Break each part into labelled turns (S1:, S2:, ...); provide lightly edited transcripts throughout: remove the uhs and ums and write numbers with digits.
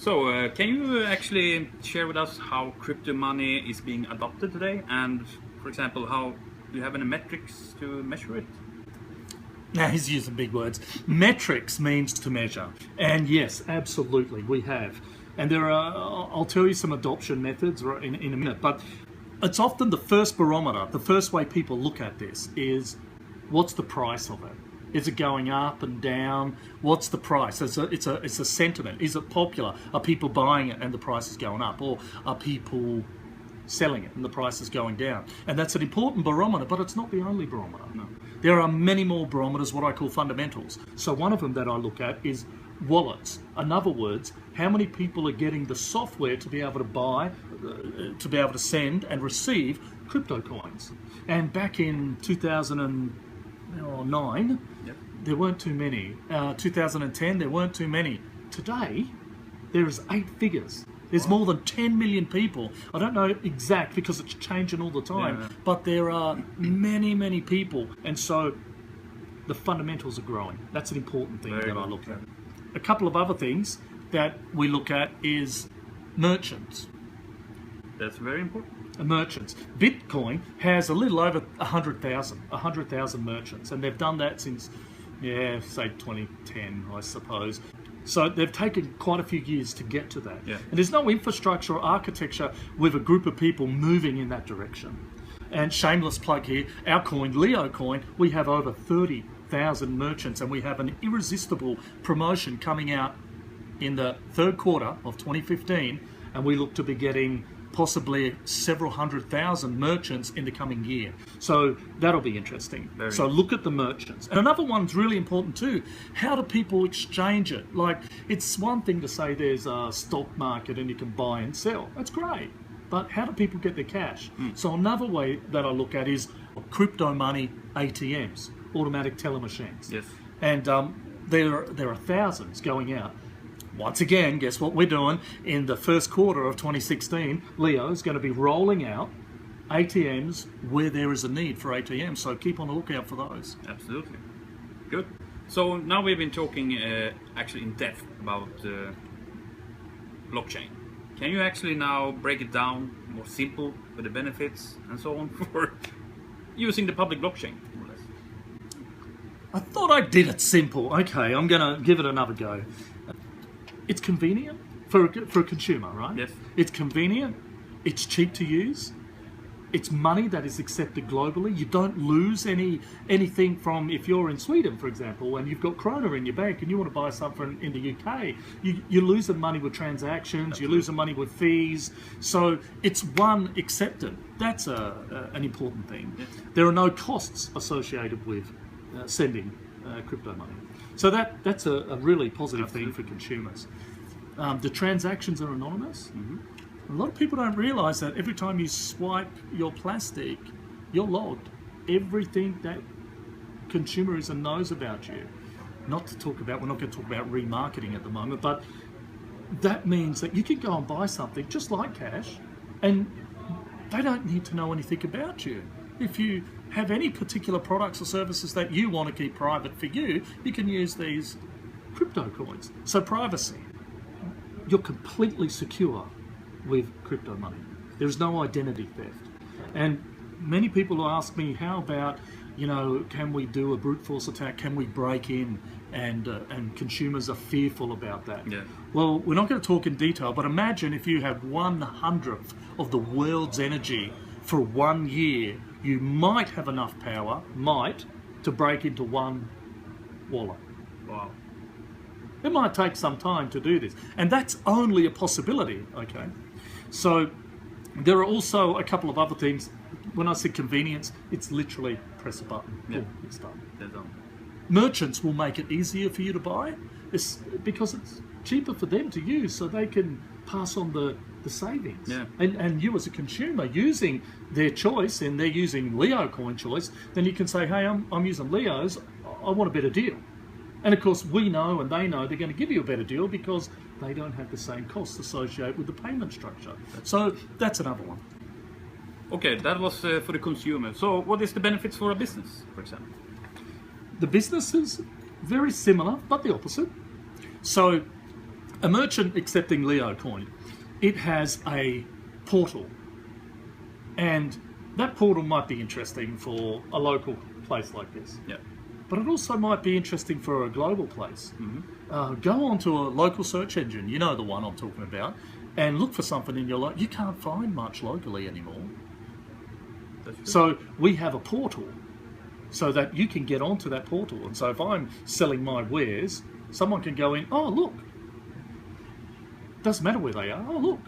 S1: So, can you actually share with us how crypto money is being adopted today? And, for example, how do you have any metrics to measure it?
S2: Now he's using big words. Metrics means to measure. And yes, absolutely, we have. And there are, I'll tell you some adoption methods in a minute, but it's often the first barometer, the first way people look at this is, what's the price of it? Is it going up and down? What's the price? It's a sentiment. Is it popular? Are people buying it and the price is going up? Or are people selling it and the price is going down? And that's an important barometer, but it's not the only barometer. No. There are many more barometers, what I call fundamentals. So one of them that I look at is wallets. In other words, how many people are getting the software to be able to buy, to be able to send and receive crypto coins. And back in 2009, yep, there weren't too many. 2010, there weren't too many. Today, there is 8 figures. There's more than 10 million people. I don't know exact because it's changing all the time, yeah, but there are many, many people. And so the fundamentals are growing. That's an important thing that I look at. A couple of other things that we look at is merchants.
S1: That's very important.
S2: Merchants. Bitcoin has a little over 100,000 merchants, and they've done that since, say 2010, I suppose. So they've taken quite a few years to get to that. Yeah. And there's no infrastructure or architecture with a group of people moving in that direction. And shameless plug here, our coin, Leo Coin, we have over 30,000 merchants, and we have an irresistible promotion coming out in the third quarter of 2015, and we look to be getting possibly several 100,000 merchants in the coming year. So that'll be interesting. So look at the merchants. And another one's really important too. How do people exchange it? Like, it's one thing to say there's a stock market and you can buy and sell. That's great. But how do people get their cash? So another way that I look at is crypto money ATMs, automatic teller machines.
S1: Yes.
S2: And there are thousands going out. Once again, guess what we're doing? In the first quarter of 2016, Leo is going to be rolling out ATMs where there is a need for ATMs, so keep on the lookout for those.
S1: Absolutely. Good. So now we've been talking actually in depth about blockchain. Can you actually now break it down more simple with the benefits and so on for using the public blockchain, more or less?
S2: I thought I did it simple. Okay, I'm going to give it another go. It's convenient for a consumer, right?
S1: Yes.
S2: It's convenient, it's cheap to use, it's money that is accepted globally. You don't lose anything from, if you're in Sweden, for example, and you've got krona in your bank and you want to buy something in the UK, you're losing money with transactions, absolutely, you're losing money with fees. So it's one accepted. That's an important thing. Yes. There are no costs associated with sending crypto money. So that's a really positive thing for consumers. The transactions are anonymous. Mm-hmm. A lot of people don't realise that every time you swipe your plastic, you're logged. Everything that consumerism knows about you. Not to talk about, we're not going to talk about remarketing at the moment, but that means that you can go and buy something just like cash, and they don't need to know anything about you. If you have any particular products or services that you want to keep private for you, you can use these crypto coins. So privacy. You're completely secure with crypto money. There's no identity theft. And many people ask me, how about, can we do a brute force attack? Can we break in? And consumers are fearful about that. Yeah. Well, we're not going to talk in detail, but imagine if you had 1/100th of the world's energy for 1 year, you might have enough power, to break into one wallet.
S1: Wow.
S2: It might take some time to do this. And that's only a possibility, okay? So there are also a couple of other things. When I say convenience, it's literally press a button.
S1: Yeah.
S2: Boom, it's done.
S1: They're done.
S2: Merchants will make it easier for you to buy because it's cheaper for them to use, so they can pass on the savings.
S1: Yeah.
S2: And you as a consumer using their choice, and they're using Leo Coin choice, then you can say, hey, I'm using Leo's, I want a better deal. And of course we know and they know they're going to give you a better deal because they don't have the same costs associated with the payment structure. So that's another one.
S1: Okay, that was for the consumer. So what is the benefits for a business, for example?
S2: The business is very similar, but the opposite. So A merchant accepting Leo coin, it has a portal, and that portal might be interesting for a local place like this.
S1: Yeah.
S2: But it also might be interesting for a global place. Go onto a local search engine, you know the one I'm talking about, and look for something in your you can't find much locally anymore.
S1: That's true.
S2: So we have a portal so that you can get onto that portal. And so if I'm selling my wares, someone can go in, oh look, doesn't matter where they are, oh look.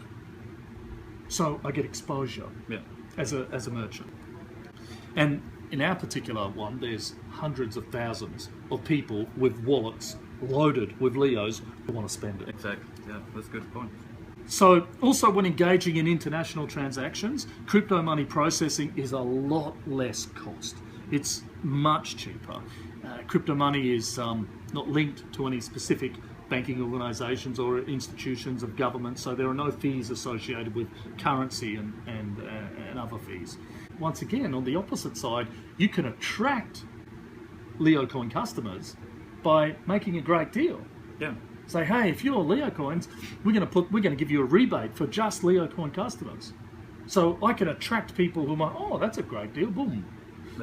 S2: So I get exposure as a merchant. And in our particular one, there's hundreds of thousands of people with wallets loaded with Leos who want to spend it.
S1: Exactly. Yeah, that's a good point.
S2: So also when engaging in international transactions, crypto money processing is a lot less cost. It's much cheaper. Crypto money is not linked to any specific banking organisations or institutions of government, so there are no fees associated with currency and other fees. Once again, on the opposite side, you can attract LeoCoin customers by making a great deal.
S1: Yeah.
S2: Say, hey, if you're LeoCoins, we're going to give you a rebate for just LeoCoin customers. So I can attract people who are, oh, that's a great deal, boom.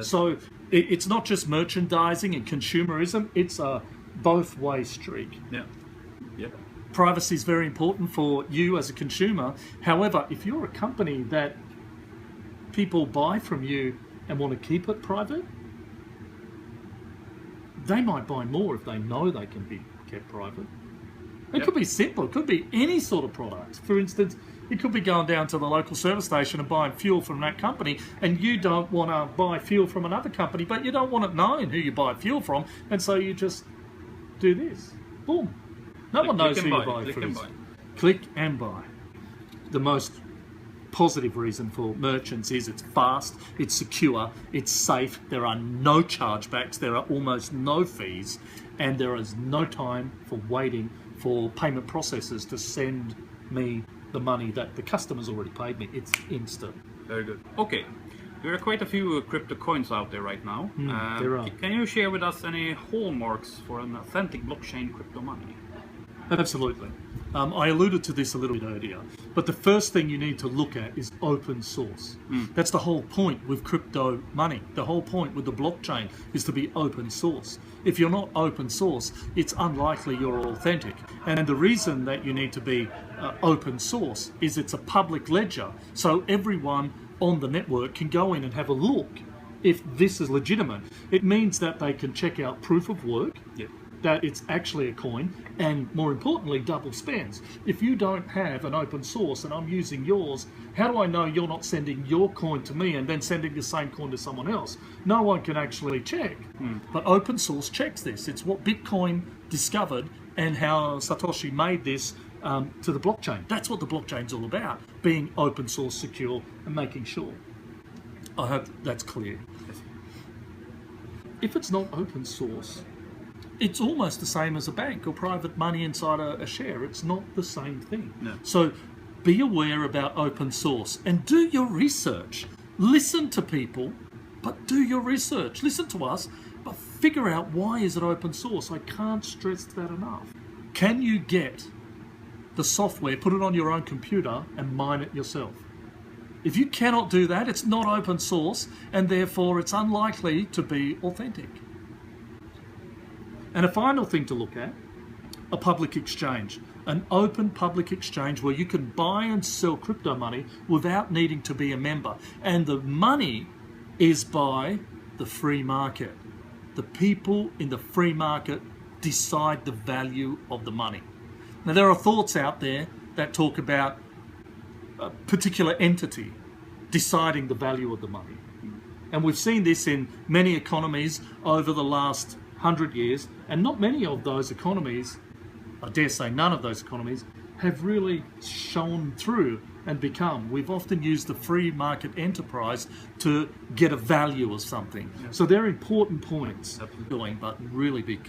S2: So it's not just merchandising and consumerism, it's a both-way streak.
S1: Yeah. Yeah.
S2: Privacy is very important for you as a consumer. However, if you're a company that people buy from you and want to keep it private, they might buy more if they know they can be kept private. It could be simple. It could be any sort of product. For instance, it could be going down to the local service station and buying fuel from that company, and you don't want to buy fuel from another company, but you don't want it known who you buy fuel from, and so you just do this. Boom. No one knows who you buy from. Click and buy. The most positive reason for merchants is it's fast, it's secure, it's safe, there are no chargebacks, there are almost no fees, and there is no time for waiting for payment processors to send me the money that the customer's already paid me. It's instant.
S1: Very good. Okay, there are quite a few crypto coins out there right now.
S2: There are.
S1: Can you share with us any hallmarks for an authentic blockchain crypto money?
S2: Absolutely. I alluded to this a little bit earlier, but the first thing you need to look at is open source. That's the whole point with crypto money. The whole point with the blockchain is to be open source. If you're not open source, it's unlikely you're authentic. And the reason that you need to be open source is it's a public ledger, so everyone on the network can go in and have a look if this is legitimate. It means that they can check out proof of work, that it's actually a coin, and more importantly, double spends. If you don't have an open source and I'm using yours, how do I know you're not sending your coin to me and then sending the same coin to someone else? No one can actually check. But open source checks this. It's what Bitcoin discovered and how Satoshi made this to the blockchain. That's what the blockchain's all about, being open source, secure, and making sure. I hope that's clear. If it's not open source, it's almost the same as a bank or private money inside a share. It's not the same thing.
S1: No.
S2: So be aware about open source and do your research. Listen to people, but do your research. Listen to us, but figure out why is it open source. I can't stress that enough. Can you get the software, put it on your own computer and mine it yourself? If you cannot do that, it's not open source, and therefore it's unlikely to be authentic. And a final thing to look at, a public exchange, an open public exchange where you can buy and sell crypto money without needing to be a member. And the money is by the free market. The people in the free market decide the value of the money. Now there are thoughts out there that talk about a particular entity deciding the value of the money. And we've seen this in many economies over the last 100 years, and not many of those economies, I dare say none of those economies, have really shone through and become. We've often used the free market enterprise to get a value of something. So they're important points, but really be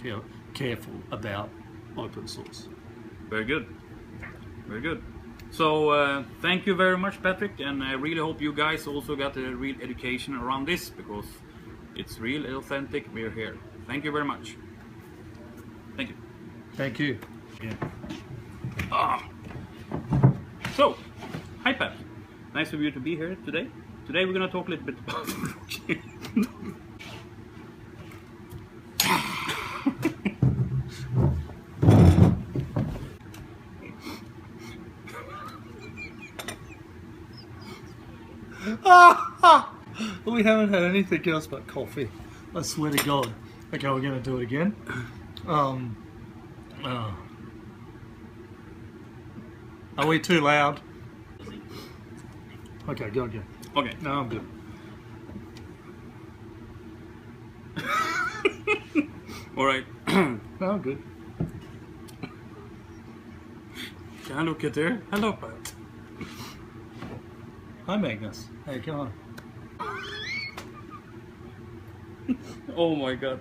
S2: careful about open source.
S1: Very good. Very good. So thank you very much, Patrick, and I really hope you guys also got a real education around this, because it's real, authentic, we're here. Thank you very much. Thank you.
S2: Thank you. Yeah.
S1: So, hi Pat. Nice of you to be here today. Today we're gonna talk a little bit about
S2: We haven't had anything else but coffee. I swear to God. Okay, we're gonna do it again. Are we too loud? Okay, go again.
S1: Okay.
S2: No, I'm good.
S1: Alright.
S2: No, I'm good.
S1: Can I look at there? Hello Pat.
S2: Hi, Magnus. Hey, come on.
S1: Oh my god.